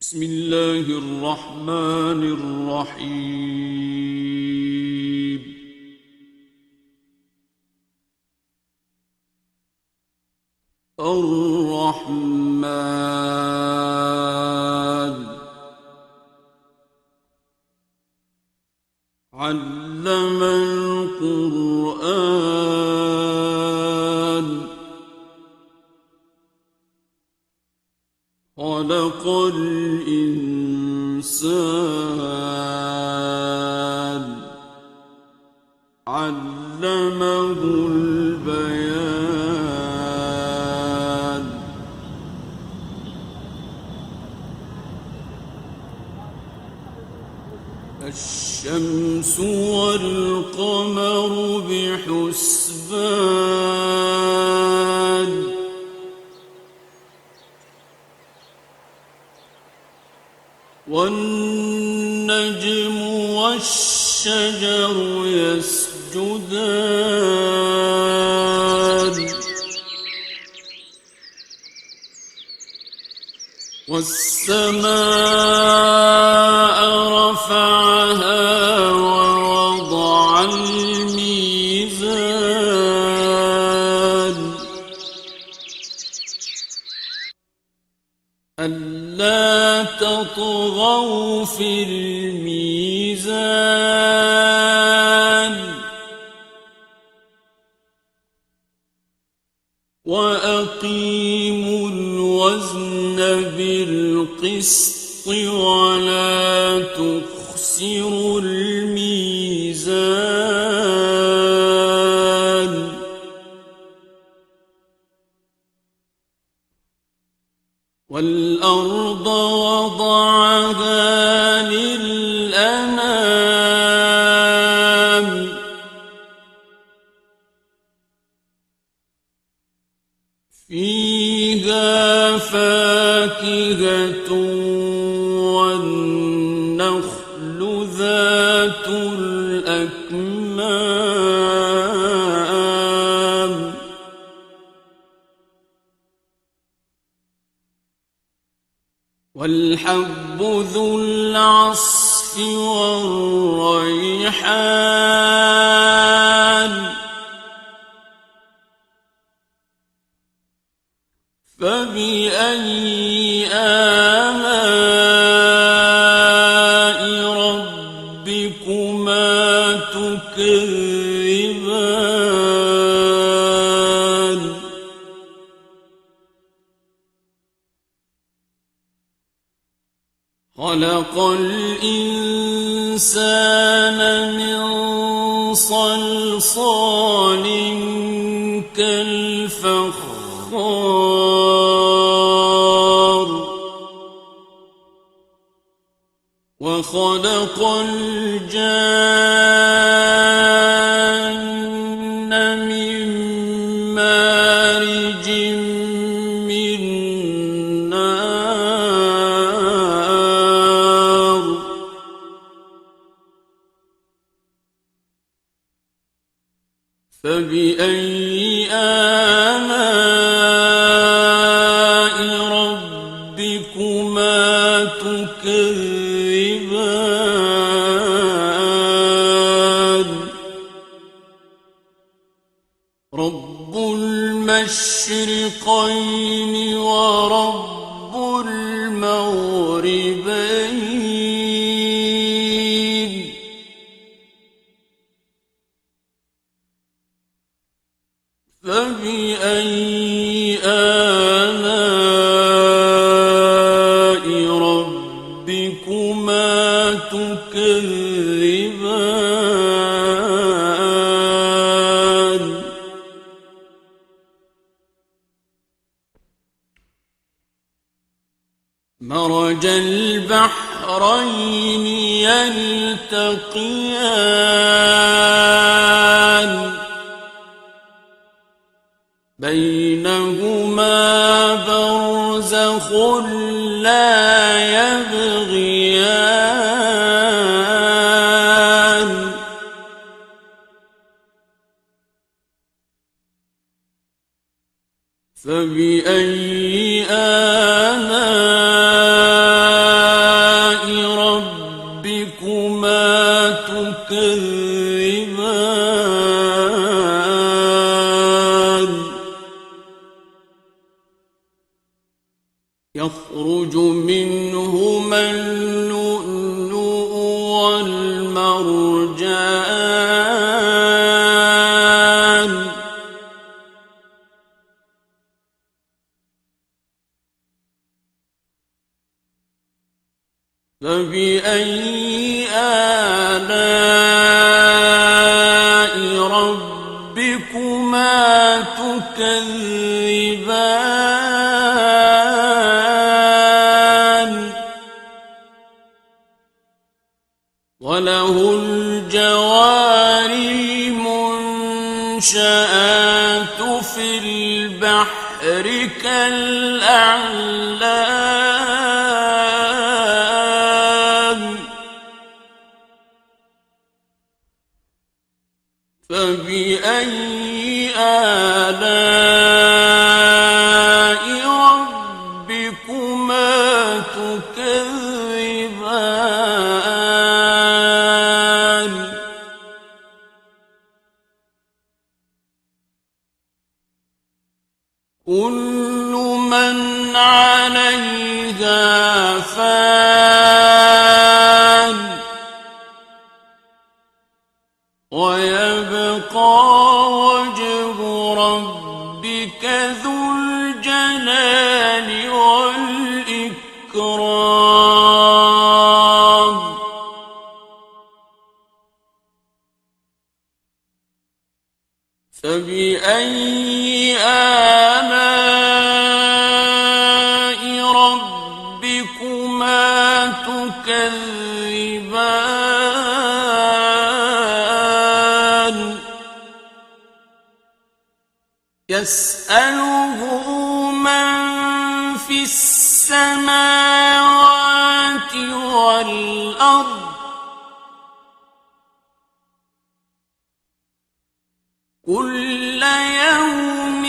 بسم الله الرحمن الرحيم. الرحمن علم القرآن خلق الإنسان علمه البيان. الشمس والقمر بحسبان والنجم والشجر يسجدان والسماء رفعها ووضع الميزان ألا تطغوا في الميزان وأقيموا الوزن بالقسط ولا تخسروا الميزان والأرض وضعها للأنام فيها فاكهة والنخل ذات الأكمام والحب ذو العصف والريحان فبأي آلاء ربكما تكذبان خلق الإنسان من صلصال كالفخار وخلق الجان من مارج من نار فبأي آلاء ربكما تكذبان رب المشرقين ورب المغربين فبأي آلاء ربكما تكذبان مرج البحرين يلتقيان بينهما برزخ لا يبغيان فبأي آلاء يخرج منهما اللؤلؤ والمرجان فبأي آلاء ربكما تكذبان وله الجوار المنشآت في البحر كالأعلام فبأي آلاء ربكما تكذبان كل من عليها فان ويبقى وجه ربك ذو الجلال والإكرام فبأي آلاء ربكما تكذبان يسأله من في السماوات والأرض كل يوم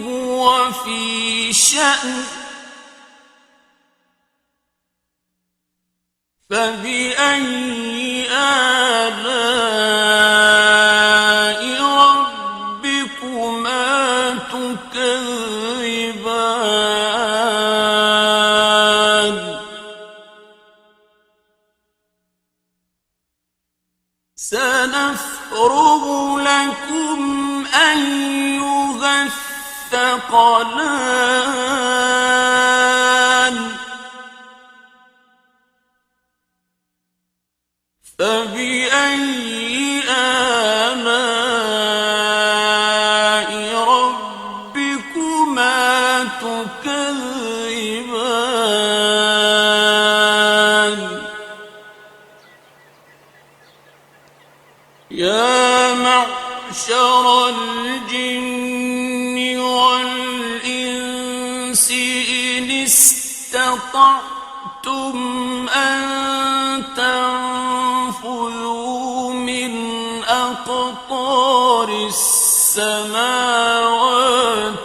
هو في شأن فبأي آلاء ربكما تكذبان سنفرغ لكم أيها الثقلان فبأي آلاء ربكما تكذبان يا معشر الجن والإنس إن استطعتم أن تنفذوا من أقطار السماوات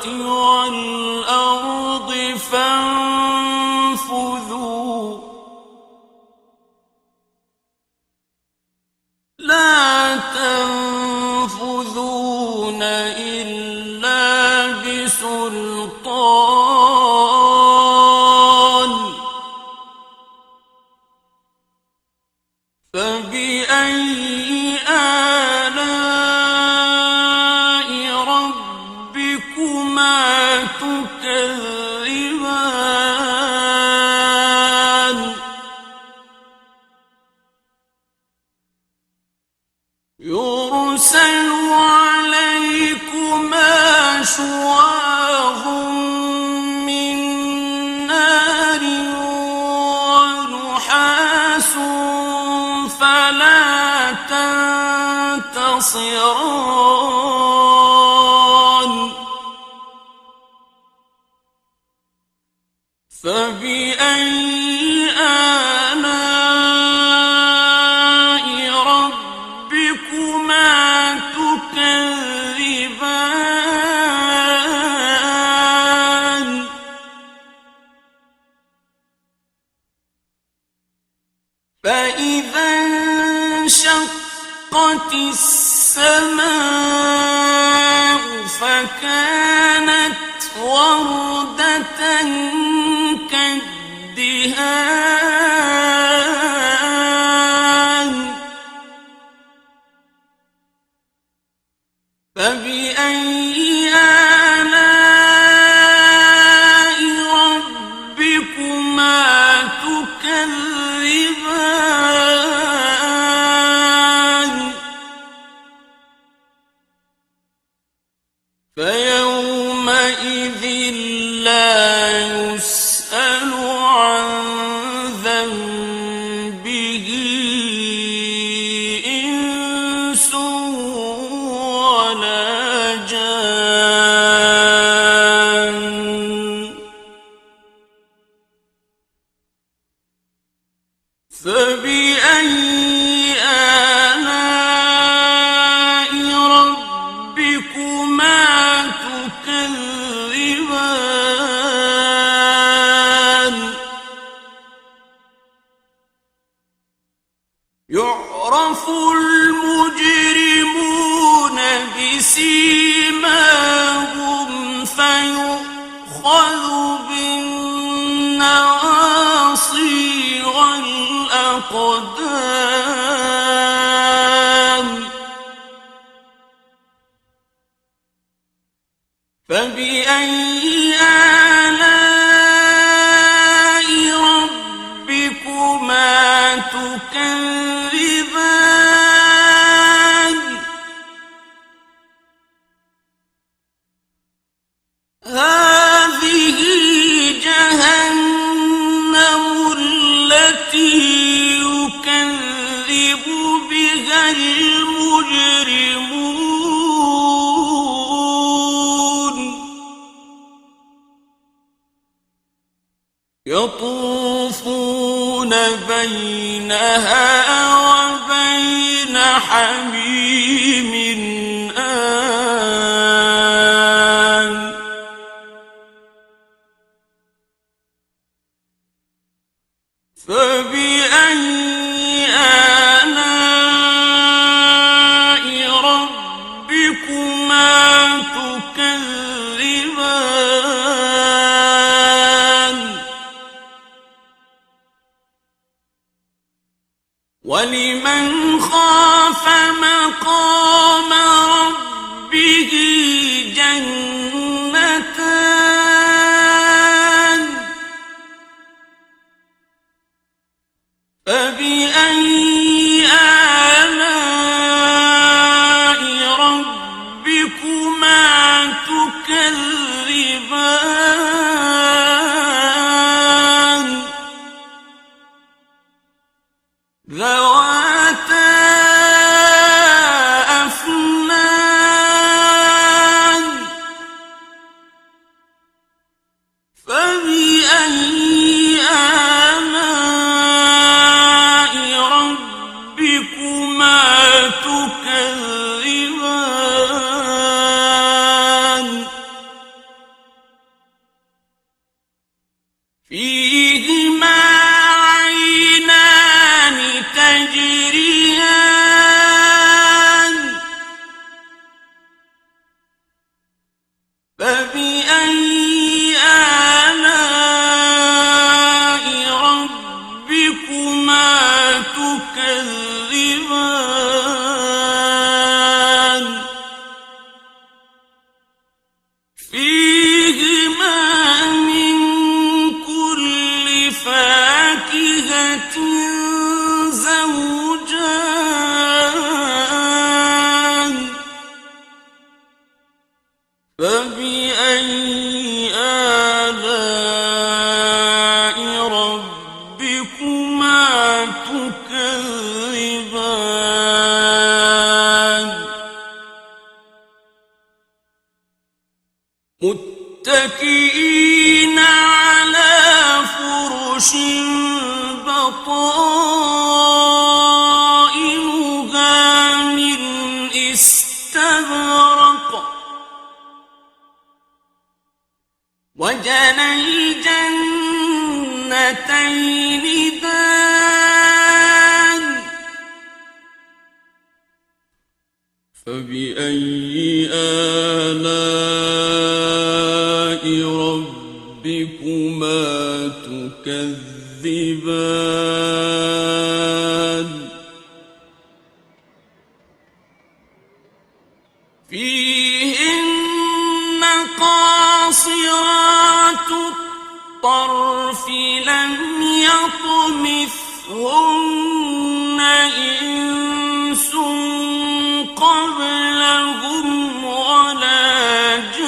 والأرض فانفذوا لا تنفذون إلا بسلطان فبأي آلاء ربكما تكذبان يرسل عليكما شواظ من نار ونحاس فلا تنتصران فبأي آلاء ربكما تكذبان فإذا انشقت السماء فكانت وردة كالدهان فبأي آلاء ربكما تكذبان فيومئذ لا يسأل عن ذنبه إنس ولا جان فبأي آلاء ربكما تكذبان يعرف المجرمون بسيماهم فيؤخذ بالنواصي والأقدام فبأي آلاء ربكما تكذبان هذه جهنم التي يكذب بها المجرمون يطوفون بينها وبين حميم آن فبأي آلاء ربكما تكذبان ولمن خاف مقام ربه جنتان فبأي آلاء ربكما تكذبان ذواتا أفنان فبأي آلاء ربكما تكذبان فيهما عينان تجريان فبأي آلاء ربكما تكذبان فيهما من كل فاكهة زوجان فبأي آلاء ربكما تكذبان متكئين على فرش بطائنها من استبرق وجنى الجنتين دان فبأي آلاء تكذبان فيهن قاصرات الطرف لم يطمثهن إنس قبلهم ولا جان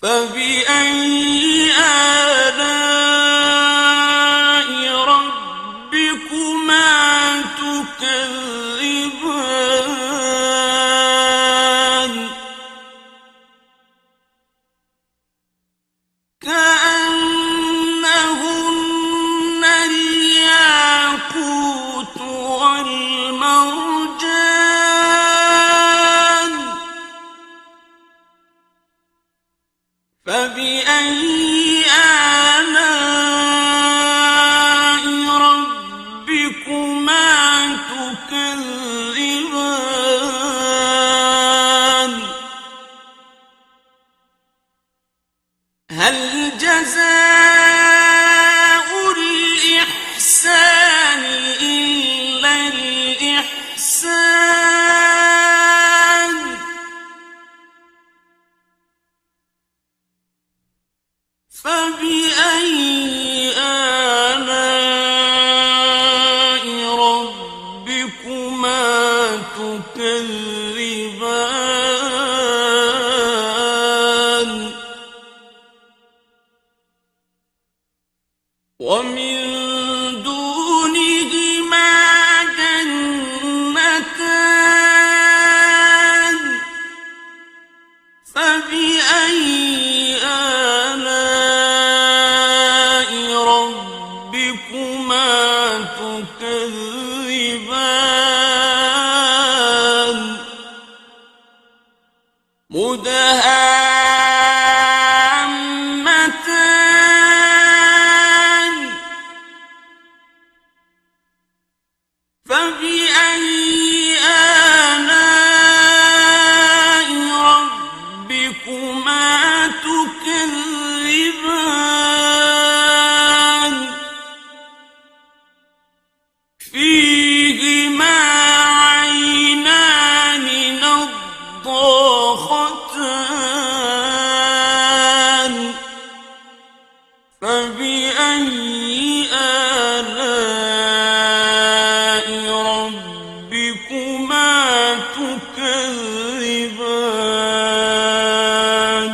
فبأي آلاء ربكما تكذبان كأنهن الياقوت والمرجان فبأي آلاء ربكما تكذبان هل جزاء الإحسان إلا الإحسان فبأي آلاء ربكما تكذبان ومن دونهما جنتان فبأي آلاء ربكما تكذبان مدهامتان فبأي آلاء ربكما تكذبان فيهما عينان نضاختان فبأي آلاء ربكما تكذبان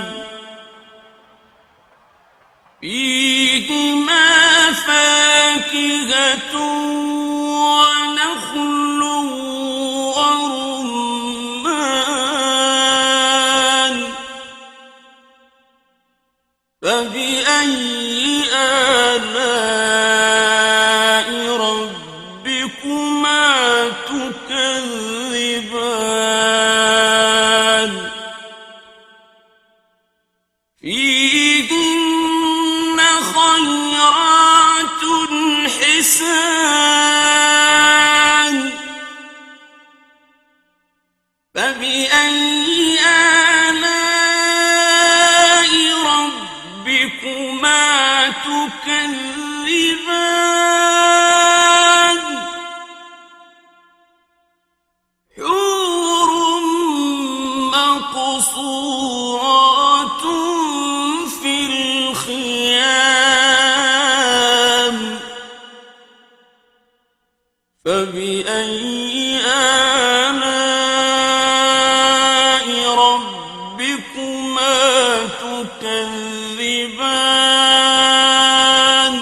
فيهما فاكهة ونخل ورمان فبأي آلاء ربكما تكذبان فيهن خيرات حسان فبأي آلاء ربكما تكذبان حور مقصورات في الخيام فبأي آلاء ربكما تكذبان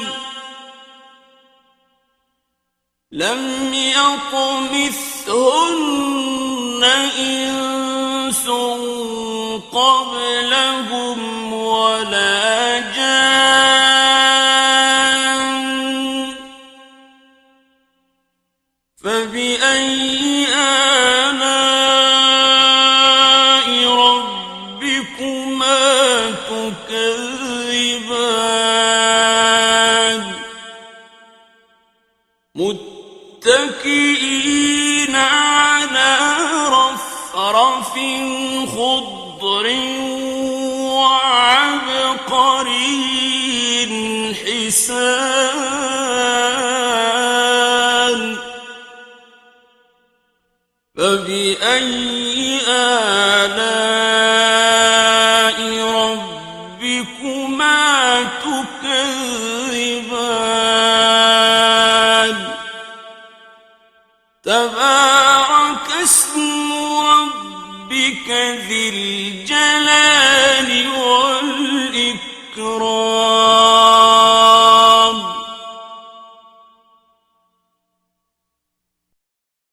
لم يطمثهن إنس قبلهم ولا جان فبأي آلاء ربكما تكذبان متكئين على رفرف خضر وعبقري حسان فبأي آلاء ربكما تكذبان تبارك اسم ربك ذي الجلال